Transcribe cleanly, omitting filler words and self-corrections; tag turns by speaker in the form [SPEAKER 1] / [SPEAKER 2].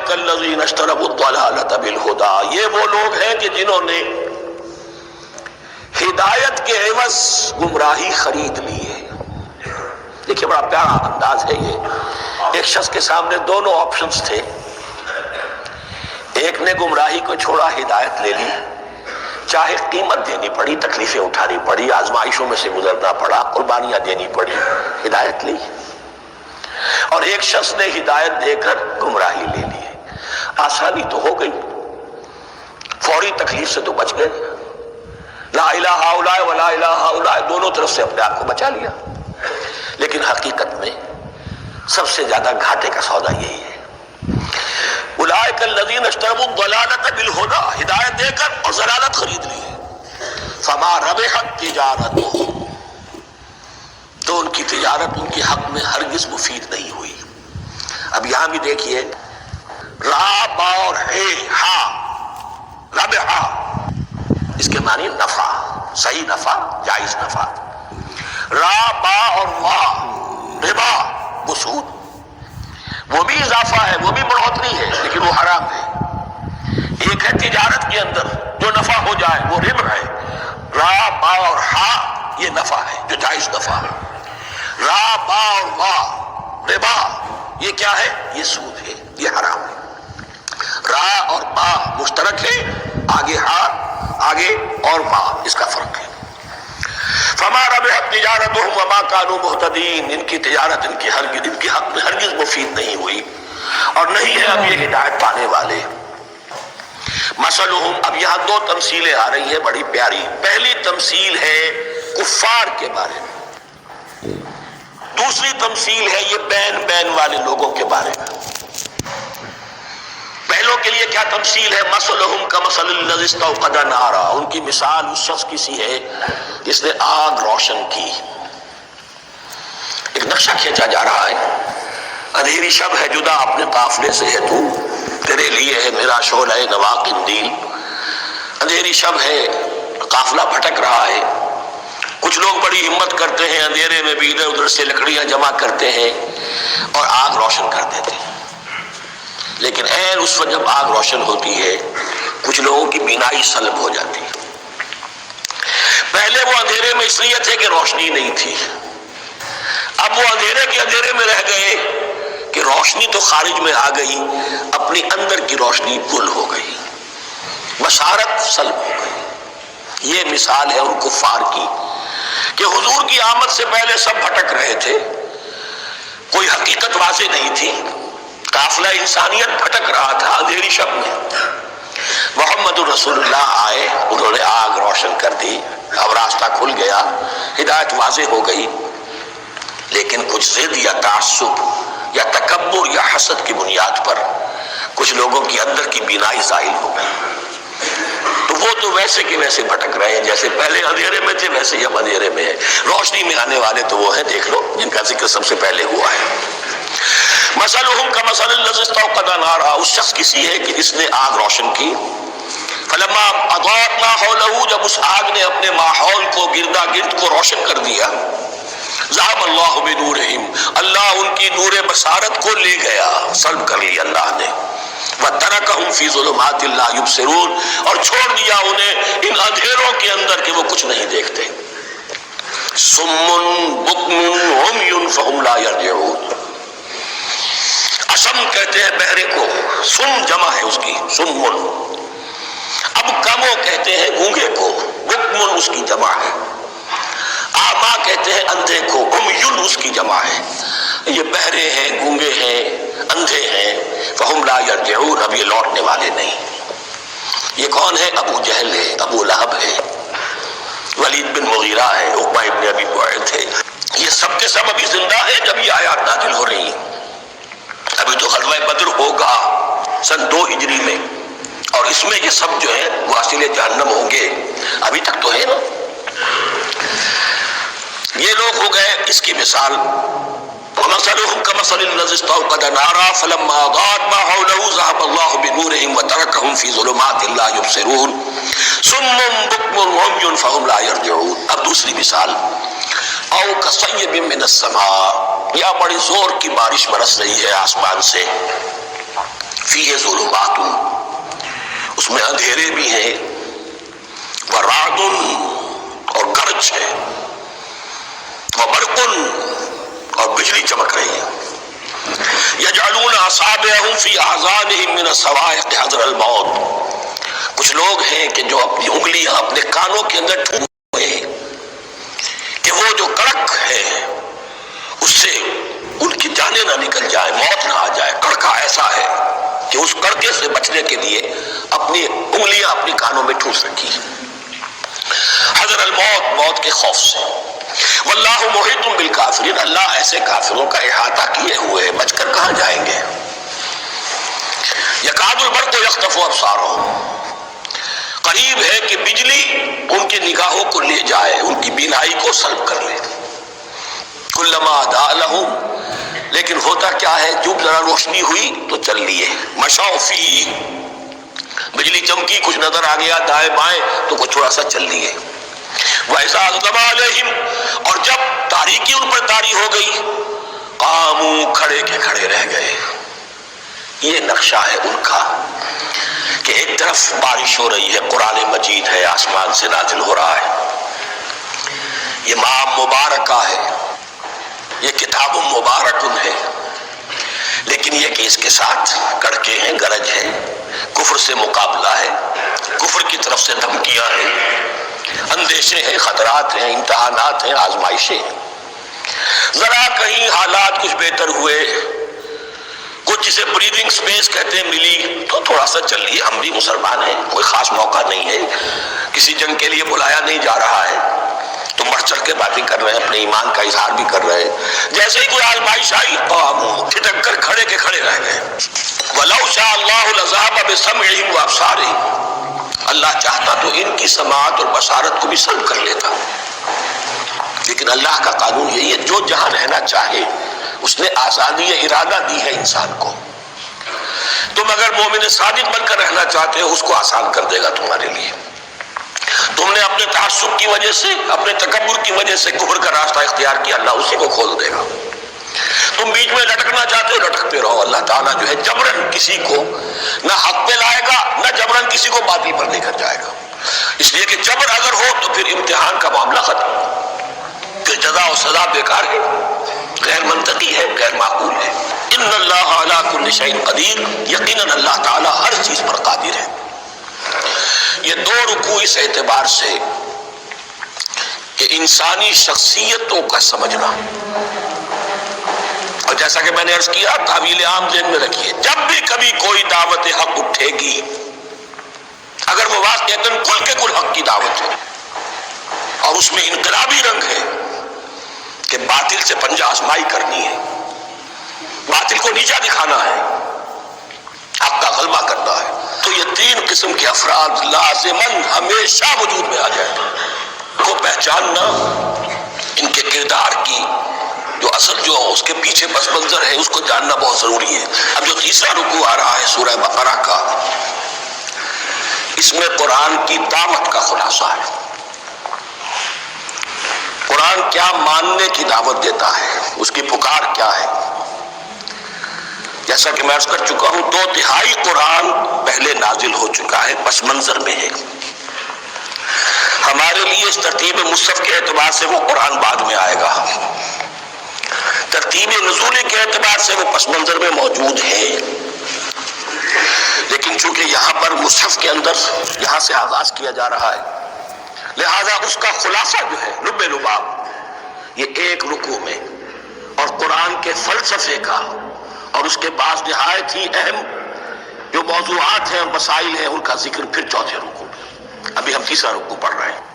[SPEAKER 1] اولئک الذین اشتروا الضلالۃ بالہدی، یہ وہ لوگ ہیں کہ جنہوں نے ہدایت کے عوض گمراہی خرید لی ہے۔ دیکھیے بڑا پیارا انداز ہے یہ۔ ایک شخص کے سامنے دونوں آپشنز تھے، ایک نے گمراہی کو چھوڑا، ہدایت لے لی، چاہے قیمت دینی پڑی، تکلیفیں اٹھانی پڑی، آزمائشوں میں سے گزرنا پڑا، قربانیاں دینی پڑی، ہدایت لی۔ اور ایک شخص نے ہدایت دے کر گمراہی لے لی ہے۔ آسانی تو ہو گئی، فوری تکلیف سے تو بچ گئے، لا الہ الا ولا الہ الا، دونوں طرف سے اپنے آپ کو بچا لیا، لیکن حقیقت میں سب سے زیادہ گھاٹے کا سودا یہی ہے۔ اولئک الذین اشتروا الضلالۃ بالہدی، ہدایت دے کر اور ضلالت خرید لی ہے، فما ربحت تجارتہم، تو ان کی تجارت ان کے حق میں ہرگز مفید نہیں ہوئی۔ اب یہاں بھی دیکھیے، را با اور ہے ہا، ربحا، اس کے معنی نفع، صحیح نفع، جائز نفع۔ را با اور وا، ربا، وہ سود، وہ بھی اضافہ ہے، وہ بھی بڑھوتری ہے، لیکن وہ حرام ہے۔ ایک ہے تجارت کے اندر جو نفع ہو جائے وہ ربح ہے، را با اور ہا یہ نفع ہے جو جائز نفع ہے۔ را با اور وا، ربا، یہ کیا ہے؟ یہ سود ہے، یہ حرام ہے۔ را اور با مشترک ہے، آگے ہا، آگے اور با، اس کا فرق ہے۔ فما ربحت تجارتہم وما كانوا مہتدین، ان کی تجارت ان کے حق میں ہرگز مفید نہیں ہوئی اور نہیں ہے اب یہ ہدایت پانے والے۔ مثلہم، اب یہاں دو تمثیلیں آ رہی ہیں بڑی پیاری۔ پہلی تمثیل ہے کفار کے بارے میں، دوسری تمثیل ہے یہ بین والے لوگوں کے بارے میں۔ پہلوں کے لیے کیا تمثیل ہے؟ مثلہم کمثل الذی استوقد نارا، ان کی مثال اس شخص کی سی ہے جس نے آگ روشن کی۔ ایک نقشہ کھینچا جا رہا ہے، اندھیری شب ہے جدا اپنے قافلے سے ہے تو، تیرے لیے ہے میرا شعلہ نوا قندیل۔ اندھیری شب ہے، قافلہ بھٹک رہا ہے، کچھ لوگ بڑی ہمت کرتے ہیں، اندھیرے میں بھی ادھر ادھر سے لکڑیاں جمع کرتے ہیں اور آگ روشن کر دیتے ہیں، لیکن عین اس وقت جب آگ روشن ہوتی ہے کچھ لوگوں کی بینائی سلب ہو جاتی ہے۔ پہلے وہ اندھیرے میں اس لیے تھے کہ روشنی نہیں تھی، اب وہ اندھیرے کے اندھیرے میں رہ گئے کہ روشنی تو خارج میں آ گئی، اپنی اندر کی روشنی گل ہو گئی، بصارت سلب ہو گئی۔ یہ مثال ہے ان کفار کی کہ حضور کی آمد سے پہلے سب بھٹک رہے تھے، کوئی حقیقت واضح نہیں تھی، قافلہ انسانیت بھٹک رہا تھا اندھیری شب میں۔ محمد رسول اللہ آئے، انہوں نے آگ روشن کر دی، اب راستہ کھل گیا، ہدایت واضح ہو گئی، لیکن کچھ ضد یا تعصب یا تکبر یا حسد کی بنیاد پر کچھ لوگوں کی اندر کی بینائی زائل ہو گئی، تو وہ تو ویسے کے ویسے بھٹک رہے ہیں، جیسے پہلے اندھیرے میں تھے ویسے ہی اب اندھیرے میں ہے۔ روشنی میں آنے والے تو وہ ہیں، دیکھ لو جن کا ذکر سب سے پہلے ہوا ہے۔ مثلہم کمثل الذی استوقد نارا، اس شخص کی سی ہے کہ جس نے آگ روشن کی، فلما اضاءت ما حولہ، جب اس آگ نے اپنے ماحول کو گردا گرد کو روشن کر دیا، ذهب اللہ بنورہم، اللہ ان کی نور بصارت کو لے گیا، سلب کر لیا اللہ نے، وترکہم فی ظلمات لا یبصرون، اور چھوڑ دیا انہیں ان اندھیروں کے اندر کہ وہ کچھ نہیں دیکھتے۔ صم بکم عمی فہم لا یرجعون، اسم کہتے ہیں بہرے کو، سم جمع ہے اس کی، سمن۔ اب کمو کہتے ہیں گونگے کو، بکمن اس کی جمع ہے۔ آما کہتے ہیں اندھے کو، عمیٌ اس کی جمع ہے۔ یہ بہرے ہیں، گونگے ہیں، اندھے ہیں، فہم لا یرجعون، اب یہ لوٹنے والے نہیں۔ یہ کون ہے؟ ابو جہل ہے، ابو لہب ہے، ولید بن مغیرہ ہے، عقبہ ابن ابی معیط ہے، یہ سب کے سب ابھی زندہ ہیں جب یہ آیات نازل ہو رہی ہیں۔ ابھی تو غزوہ بدر ہوگا سن 2 ہجری میں، اور اس میں یہ سب جو ہے واصل جہنم ہوں گے، ابھی تک تو ہے نا۔ یہ لوگ ہو گئے اس کی مثال۔ وَمَثَلُهُمْ كَمَثَلِ الَّذِي اسْتَوْقَدَ نَارًا فَلَمَّا أَضَاءَتْ مَا حَوْلَهُ ذَهَبَ اللَّهُ بِنُورِهِمْ وَتَرَكَهُمْ فِي ظُلُمَاتٍ لَا يُبْصِرُونَ صُمٌّ بُكْمٌ عُمْيٌ فَهُمْ لَا يَرْجِعُونَ۔ اب دوسری مثال، أَوْ كَصَيِّبٍ مِّنَ السَّمَاءِ، یا بڑی زور کی بارش برس رہی ہے آسمان سے، فیہ ظلمات، اس میں اندھیرے بھی ہیں، ورعد اور گرج ہے، وبرق اور بجلی چمک رہی ہے، یجعلون اصابعهم فی اذانهم من الصواعق حذر الموت، کچھ لوگ ہیں کہ جو اپنی انگلیاں اپنے کانوں کے اندر ڈھونڈ ہوئے ہیں کہ وہ جو کڑک ہے اس سے ان کی جانیں نہ نکل جائے، موت نہ آ جائے۔ کڑکا ایسا ہے کہ اس کڑکے سے بچنے کے لیے اپنی انگلیاں اپنی کانوں میں ٹھونس رکھی، حذر الموت، موت کے خوف سے۔ واللہ محیط بالکافرین، اللہ ایسے کافروں کا احاطہ کیے ہوئے ہے، بچ کر کہاں جائیں گے۔ یکاد البرق یخطف ابصارهم، قریب ہے کہ بجلی ان کی نگاہوں کو لے جائے، ان کی بینائی کو سلب کر لے۔ کلما اضاء لهم، لیکن ہوتا کیا ہے، جب ذرا روشنی ہوئی تو چل لیے، مشوا فیہ، بجلی چمکی، کچھ نظر آ گیا دائیں بائیں تو کچھ تھوڑا سا چل لیے۔ وَإِذَا أَظْلَمَ عَلَيْهِمْ، اور جب تاریکی ان پر طاری ہو گئی، قاموا، کھڑے کے کھڑے رہ گئے۔ یہ نقشہ ہے ان کا کہ ایک طرف بارش ہو رہی ہے، قرآن مجید ہے، آسمان سے نازل ہو رہا ہے، یہ ماہ مبارکہ ہے، یہ کتاب مبارک ہے، لیکن یہ کہ اس کے ساتھ کڑکے ہیں، گرج ہے، کفر سے مقابلہ ہے، کفر کی طرف سے دھمکیاں ہیں، اندیشے ہیں، خطرات ہیں، امتحانات ہیں، آزمائشیں ہیں۔ ذرا کہیں حالات کچھ بہتر ہوئے، کچھ جسے بریدنگ سپیس کہتے ہیں ملی تو تھوڑا سا چل لیے، ہم بھی مسلمان ہیں، کوئی خاص موقع نہیں ہے، کسی جنگ کے لیے بلایا نہیں جا رہا ہے، تو بڑھ چڑھ کے باتیں کر رہے ہیں، اپنے ایمان کا اظہار بھی کر رہے ہیں۔ جیسے ہی کوئی آزمائش آئی قاموا، ٹھٹک کر کھڑے کے کھڑے رہ گئے۔ وَلَوْ شَاءَ اللَّهُ لَذَهَبَ بِسَمْعِهِمْ وَأَبْصَارِهِمْ، اللہ چاہتا تو ان کی سماعت اور بصارت کو بھی سلب کر لیتا، لیکن اللہ کا قانون یہی ہے، جو جہاں رہنا چاہے اس نے آزادی ارادہ دی ہے انسان کو۔ تم اگر مومن صادق بن کر رہنا چاہتے ہو اس کو آسان کر دے گا تمہارے لیے۔ تم نے اپنے تعصب کی وجہ سے، اپنے تکبر کی وجہ سے کفر کا راستہ اختیار کیا، اللہ اسی کو کھول دے گا۔ تم بیچ میں لٹکنا چاہتے ہو، لٹکتے رہو، اللہ تعالیٰ جو ہے جبرن کسی کو نہ حق پہ لائے گا، نہ جبرن کسی کو باطل پر لے کر جائے گا، اس لیے کہ جبر اگر ہو تو پھر امتحان کا معاملہ ختم، پھر جزا و سزا بیکار ہے، غیر منطقی ہے، غیر معقول ہے۔ ان اللہ علی کل شیء قدیر، یقیناً اللہ تعالیٰ ہر چیز پر قادر ہے۔ یہ دو رکوع اس اعتبار سے کہ انسانی شخصیتوں کا سمجھنا، اور جیسا کہ میں نے عرض کیا تعویل عام ذہن میں رکھیے، جب بھی کبھی کوئی دعوت حق اٹھے گی، اگر وہ واقعتاً کل کے کل حق کی دعوت ہے اور اس میں انقلابی رنگ ہے کہ باطل سے پنجہ آزمائی کرنی ہے، باطل کو نیچا دکھانا ہے، حق کا غلبہ کرنا ہے، تو یہ تین قسم کے افراد لازماً ہمیشہ وجود میں آ جائیں کو پہچاننا، ان کے کردار کی جو اصل جو اس کے پیچھے پس منظر ہے اس کو جاننا بہت ضروری ہے۔ اب جو تیسرا رکوع آ رہا ہے سورہ بقرہ کا، اس میں قرآن کی دعوت کا خلاصہ ہے، قرآن کیا ماننے کی دعوت دیتا ہے، اس کی پکار کیا ہے۔ جیسا کہ میں عرض کر چکا ہوں، 2/3 قرآن پہلے نازل ہو چکا ہے، پس منظر میں ہے، ہمارے لیے اس ترتیب مصحف کے اعتبار سے وہ قرآن بعد میں آئے گا، ترتیب نزول کے اعتبار سے وہ پس منظر میں موجود ہے، لیکن چونکہ یہاں پر مصحف کے اندر یہاں سے آغاز کیا جا رہا ہے، لہذا اس کا خلاصہ جو ہے لب لباب یہ ایک رکوع میں، اور قرآن کے فلسفے کا اور اس کے بعد نہایت ہی اہم جو موضوعات ہیں اور مسائل ہیں ان کا ذکر پھر چوتھے رکوع میں۔ ابھی ہم تیسرا رکوع پڑھ رہے ہیں۔